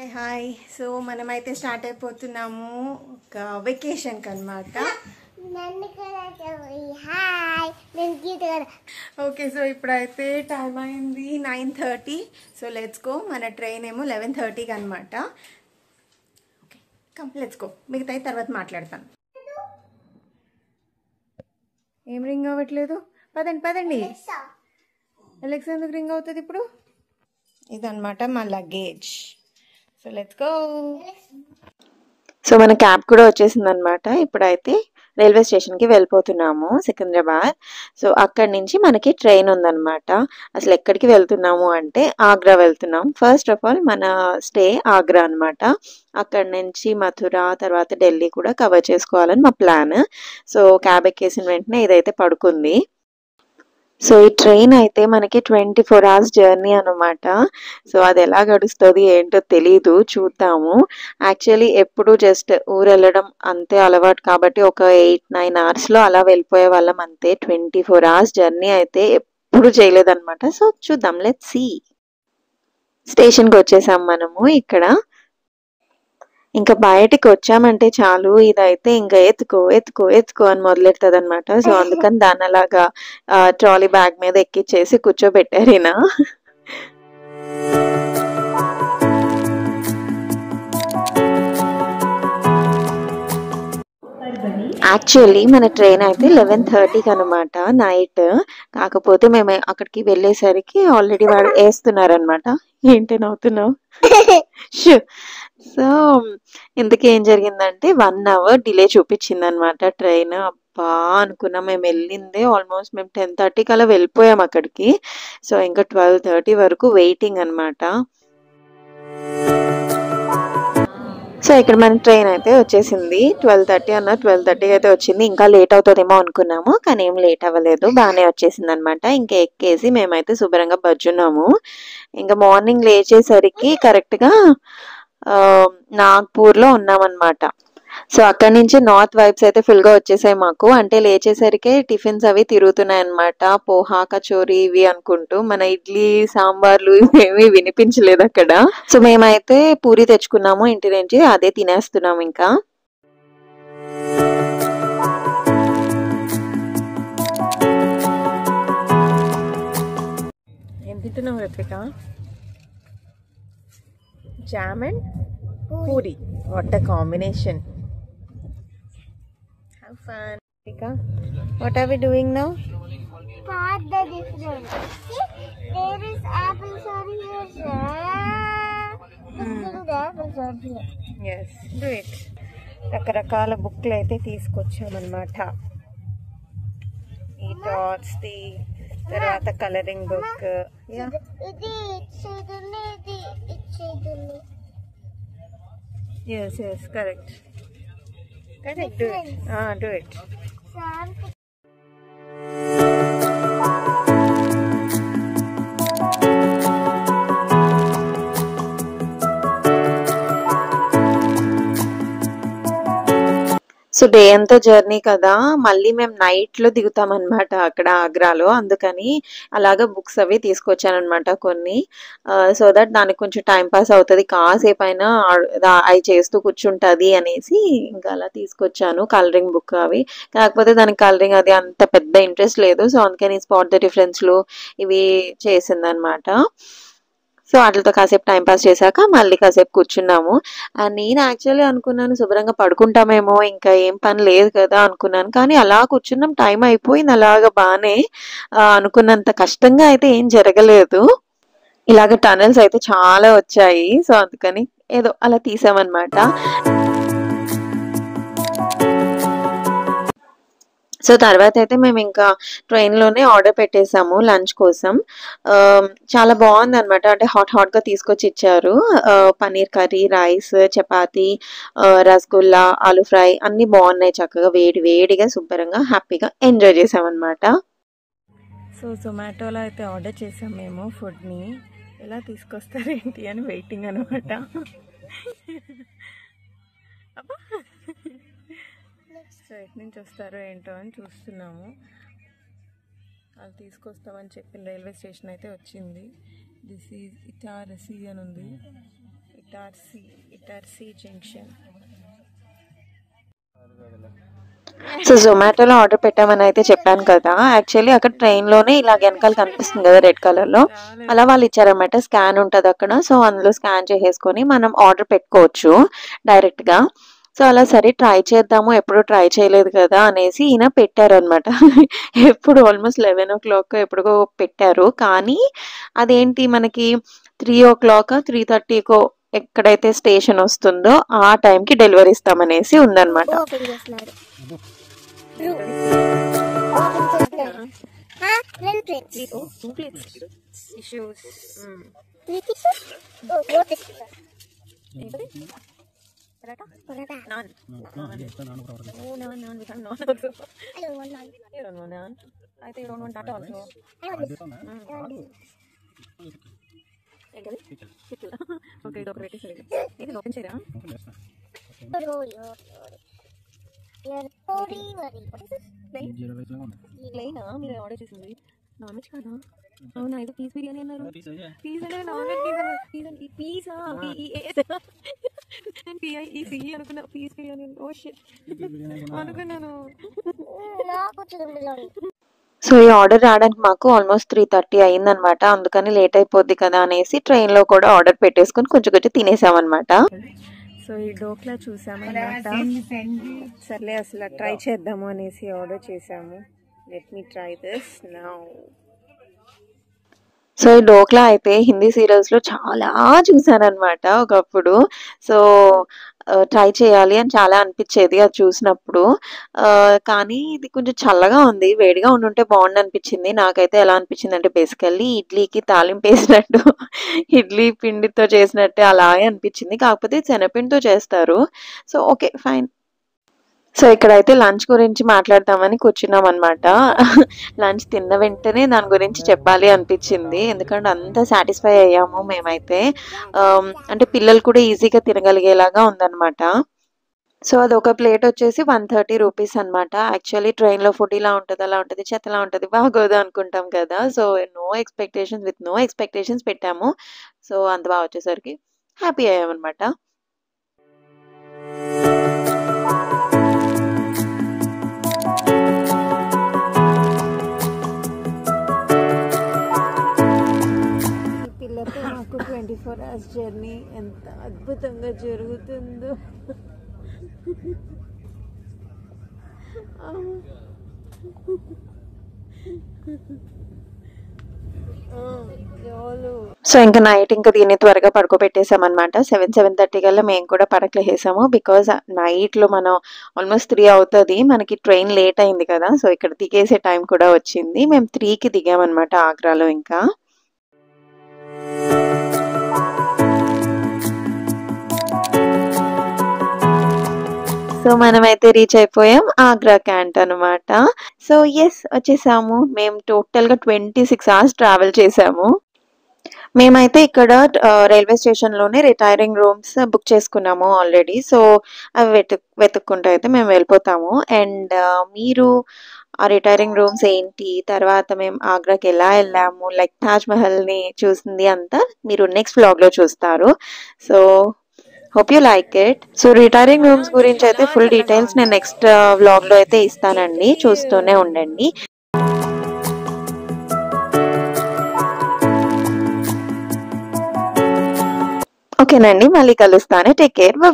Hi hi. So మనమైతే start అయిపోతున్నాము ఒక వెకేషన్కి అనమాట. ఓకే, సో ఇప్పుడైతే టైం అయింది 9:30. So let's go. మన ట్రైన్ ఏమో 11:30కి అనమాట. Okay come let's go. మిగతా తర్వాత మాట్లాడతాను. ఏం రింగ్ అవ్వట్లేదు? పదండి పదండి. అలెక్సా ఎందుకు రింగ్ అవుతుంది ఇప్పుడు? ఇదన్నమాట మా luggage. So let's go. So మన క్యాబ్ కూడా వచ్చేసింది అనమాట. ఇప్పుడైతే రైల్వే స్టేషన్కి వెళ్ళిపోతున్నాము, సికింద్రాబాద్. సో అక్కడి నుంచి మనకి ట్రైన్ ఉందన్నమాట. అసలు ఎక్కడికి వెళ్తున్నాము అంటే ఆగ్రా వెళ్తున్నాం. ఫస్ట్ ఆఫ్ ఆల్ మన స్టే ఆగ్రా అనమాట. అక్కడి నుంచి మథుర, తర్వాత ఢిల్లీ కూడా కవర్ చేసుకోవాలని మా ప్లాన్. సో క్యాబ్ ఎక్కేసిన వెంటనే ఇదైతే పడుకుంది. సో ఈ ట్రైన్ అయితే మనకి 24 hours జర్నీ అనమాట. సో అది ఎలా గడుస్తుంది ఏంటో తెలీదు, చూద్దాము. యాక్చువల్లీ ఎప్పుడు జస్ట్ ఊరు వెళ్ళడం అంతే అలవాటు కాబట్టి ఒక 8-9 hours అలా వెళ్ళిపోయే వాళ్ళం అంతే. 24 hours జర్నీ అయితే ఎప్పుడు చేయలేదన్నమాట. సో చూద్దాం, లెట్స్ సీ. స్టేషన్కి వచ్చేసాం మనము. ఇక్కడ ఇంకా బయటికి వచ్చామంటే చాలు, ఇదైతే ఇంకా ఎత్తుకో ఎత్తుకో ఎత్తుకో అని మొదలెడుతుంది అనమాట. సో అందుకని దాన్ని అలాగా ట్రాలీ బ్యాగ్ మీద ఎక్కిచ్చేసి కూర్చోబెట్టారు ఈయన. యాక్చువల్లీ మన ట్రైన్ అయితే 11:30కి అనమాట నైట్. కాకపోతే మేము అక్కడికి వెళ్ళేసరికి ఆల్రెడీ వాడు వేస్తున్నారనమాట. ఏంటి నవ్వుతున్నావు? సో ఇందుకు ఏం జరిగిందంటే 1 hour డిలే చూపించింది అనమాట ట్రైన్. అబ్బా అనుకున్నాం. మేము వెళ్ళిందే ఆల్మోస్ట్ మేము 10:30కి అలా వెళ్ళిపోయాం అక్కడికి. సో ఇంకా 12:30 వరకు వెయిటింగ్ అనమాట. సో ఇక్కడ మన ట్రైన్ అయితే వచ్చేసింది. 12:30 అన్న 12:30కి అయితే వచ్చింది. ఇంకా లేట్ అవుతుందేమో అనుకున్నాము, కానీ ఏం లేట్ అవ్వలేదు, బాగానే వచ్చేసింది అనమాట. ఇంకా ఎక్కేసి మేమైతే శుభ్రంగా బజ్జున్నాము. ఇంకా మార్నింగ్ లేచేసరికి కరెక్ట్గా నాగ్పూర్లో ఉన్నామన్నమాట. సో అక్కడి నుంచి నార్త్ వైబ్స్ అయితే ఫుల్గా వచ్చేసాయి మాకు. అంటే లేచేసరికి టిఫిన్స్ అవి తిరుగుతున్నాయి అనమాట. పోహా, కచోరీ ఇవి అనుకుంటూ. మన ఇడ్లీ సాంబార్లు ఇవేమీ వినిపించలేదు అక్కడ. సో మేమైతే పూరి తెచ్చుకున్నాము ఇంటి నుంచి, అదే తినేస్తున్నాము. ఇంకా ఏం తింటున్నావు Ritvika? Jam and puri. What a combination. Have fun. Rika, what are we doing now? Start the difference. See, there is apples are here, sir. The apples are here. Yes, do it. రకరకాల బుక్లు అయితే తీసుకొచ్చామన్నమాట. ఈ డాట్స్ ది, తర్వాత colouring book. ఇది ఇచ్చేదులే, ఇది ఇచ్చేదులే. Yes, yes, correct. Correct, do it. Do it. So day అంతా journey కదా, మళ్ళీ మేము నైట్లో దిగుతాం అనమాట అక్కడ ఆగ్రాలో. అందుకని అలాగా బుక్స్ అవి తీసుకొచ్చాను అనమాట కొన్ని. సో దట్ దానికి కొంచెం టైం పాస్ అవుతుంది, కాసేపు అయినా అవి చేస్తూ కూర్చుంటుంది అనేసి ఇంకా అలా తీసుకొచ్చాను. కలరింగ్ బుక్ అవి, కాకపోతే దానికి కలరింగ్ అది అంత పెద్ద ఇంట్రెస్ట్ లేదు. సో అందుకని స్పాట్ ద డిఫరెన్స్లు ఇవి చేసిందనమాట. సో వాటితో కాసేపు టైం పాస్ చేశాక మళ్ళీ కాసేపు కూర్చున్నాము. అండ్ నేను యాక్చువల్లీ అనుకున్నాను శుభ్రంగా పడుకుంటామేమో, ఇంకా ఏం పని లేదు కదా అనుకున్నాను. కానీ అలా కూర్చున్నాం, టైం అయిపోయింది అలాగా బాగానే. అనుకున్నంత కష్టంగా అయితే ఏం జరగలేదు. ఇలాగ టనల్స్ అయితే చాలా వచ్చాయి. సో అందుకని ఏదో అలా తీసామన్నమాట. సో తర్వాత అయితే మేము ఇంకా ట్రైన్లోనే ఆర్డర్ పెట్టేసాము లంచ్ కోసం. చాలా బాగుంది అనమాట. అంటే హాట్గా తీసుకొచ్చి ఇచ్చారు. Paneer curry, rice, chapati, rasgulla, aloo fry అన్నీ బాగున్నాయి. చక్కగా వేడి వేడిగా శుభ్రంగా హ్యాపీగా ఎంజాయ్ చేసామన్నమాట. సో జొమాటోలో అయితే ఆర్డర్ చేసాం మేము ఫుడ్ని. ఎలా తీసుకొస్తారేంటి అని వెయిటింగ్ అనమాట. అబ్బా సో ఎటు నుంచి వస్తారో ఏంటో అని చూస్తున్నాము. వాళ్ళు తీసుకొస్తామని చెప్పిన రైల్వే స్టేషన్ అయితే వచ్చింది. దిస్ ఈజ్ ఇటారసి అని ఉంది. ఇటార్సీ జంక్షన్. సో జొమాటోలో ఆర్డర్ పెట్టామని అయితే చెప్పాను కదా. యాక్చువల్లీ అక్కడ ట్రైన్లోనే ఇలా వెనకాల కనిపిస్తుంది కదా రెడ్ కలర్లో, అలా వాళ్ళు ఇచ్చారన్నమాట. స్కాన్ ఉంటుంది అక్కడ. సో అందులో స్కాన్ చేసేసుకొని మనం ఆర్డర్ పెట్టుకోవచ్చు డైరెక్ట్గా. సో అలా సరే ట్రై చేద్దాము, ఎప్పుడు ట్రై చేయలేదు కదా అనేసి ఈయన పెట్టారనమాట. ఎప్పుడు ఆల్మోస్ట్ 11 o'clock ఎప్పుడుకో పెట్టారు. కానీ అదేంటి మనకి 3 o'clock 3:30కో ఎక్కడైతే స్టేషన్ వస్తుందో ఆ టైంకి డెలివరీ ఇస్తామనేసి ఉందన్నమాట. ఓపెన్ చేస్తున్నాడు. రెండు plates. Issues. Paratha? Paratha. Naan. Oh, naan. We have naan also. I don't want naan. You don't want naan. I think you don't want that also. I want this. I want this. Pickle. Okay, ఇది ఒకటి పెట్టేసరి. ఇది open చేయరా? Plain మీరు order చేసింది non veg కాదా? అవునా, ఇది piece biryani అన్నారు. పీస్ అంటే నాన్ వెజ్ పీసా నేను పిఐఈసి అనుకున్నా. పీస్ బిర్యానీ. ఓ షిట్ అనుకున్నాను. సో ఈ ఆర్డర్ రావడానికి మాకు ఆల్మోస్ట్ 3:30 అయిందనమాట. అందుకని లేట్ అయిపోద్ది కదా అనేసి ట్రైన్లో కూడా ఆర్డర్ పెట్టేసుకొని కొంచెం తినేసామన్నమాట. సో ఈ డోక్లా చూసామన్నమాట. సర్లే అసలు ట్రై చేద్దాము అనేసి ఆర్డర్ చేసాము. Let me try this now. So ఈ డోక్లా అయితే హిందీ సీరియల్స్లో చాలా చూసానమాట ఒకప్పుడు. సో ట్రై చేయాలి అని చాలా అనిపించేది అది చూసినప్పుడు. కానీ ఇది కొంచెం చల్లగా ఉంది, వేడిగా ఉండుంటే బాగుండు అనిపించింది. నాకైతే ఎలా అనిపించింది అంటే బేసికల్లీ ఇడ్లీకి తాలింపు వేసినట్టు, ఇడ్లీ పిండితో చేసినట్టే అలాగే అనిపించింది. కాకపోతే శనగపిండితో చేస్తారు. So okay fine. సో ఇక్కడైతే లంచ్ గురించి మాట్లాడదామని కూర్చున్నాం అనమాట. లంచ్ తిన్న వెంటనే దాని గురించి చెప్పాలి అనిపించింది. ఎందుకంటే అంత సాటిస్ఫై అయ్యాము మేమైతే. అంటే పిల్లలు కూడా ఈజీగా తినగలిగేలాగా ఉందన్నమాట. సో అదొక ప్లేట్ వచ్చేసి 130 రూపీస్ అనమాట. యాక్చువల్లీ ట్రైన్లో ఫుడ్ ఇలా ఉంటుంది, అలా ఉంటుంది, చెత్తలా ఉంటుంది, బాగోదు అనుకుంటాం కదా. సో నో ఎక్స్పెక్టేషన్స్ పెట్టాము. సో అంత బాగా వచ్చేసరికి హ్యాపీ అయ్యామన్నమాట. పిల్లతో మాకు 24 hours జర్నీ ఎంత అద్భుతంగా జరుగుతుందో. సో ఇంకా నైట్ దీన్ని త్వరగా పడుకోబెట్టేసామన్నమాట. 7:30 కల్లా మేము కూడా పడకలేసాము. బికాజ్ నైట్లో మనం ఆల్మోస్ట్ 3 అవుతుంది. మనకి ట్రైన్ లేట్ అయింది కదా. సో ఇక్కడ దిగేసే టైం కూడా వచ్చింది. మేము 3కి దిగామన్నమాట ఆగ్రాలో. ఇంకా సో మనమైతే రీచ్ అయిపోయాం ఆగ్రా క్యాంట్ అనమాట. సో ఎస్ వచ్చేసాము. మేము టోటల్గా 26 hours ట్రావెల్ చేసాము. మేమైతే ఇక్కడ రైల్వే స్టేషన్లోనే రిటైరింగ్ రూమ్స్ బుక్ చేసుకున్నాము ఆల్రెడీ. సో అవి వెతుక్కుంటూ అయితే మేము వెళ్ళిపోతాము. అండ్ మీరు ఆ రిటైరింగ్ రూమ్స్ ఏంటి, తర్వాత మేము ఆగ్రాకి ఎలా వెళ్ళాము, లైక్ తాజ్మహల్ని చూసింది అంతా మీరు నెక్స్ట్ వ్లాగ్లో చూస్తారు. So hope you like it. So retiring rooms గురించి అయితే ఫుల్ డీటెయిల్స్ నేను నెక్స్ట్ వ్లాగ్లో అయితే ఇస్తానండి, చూస్తూనే ఉండండి. ఓకేనండి, మళ్ళీ కలుస్తాను. Take care, bye.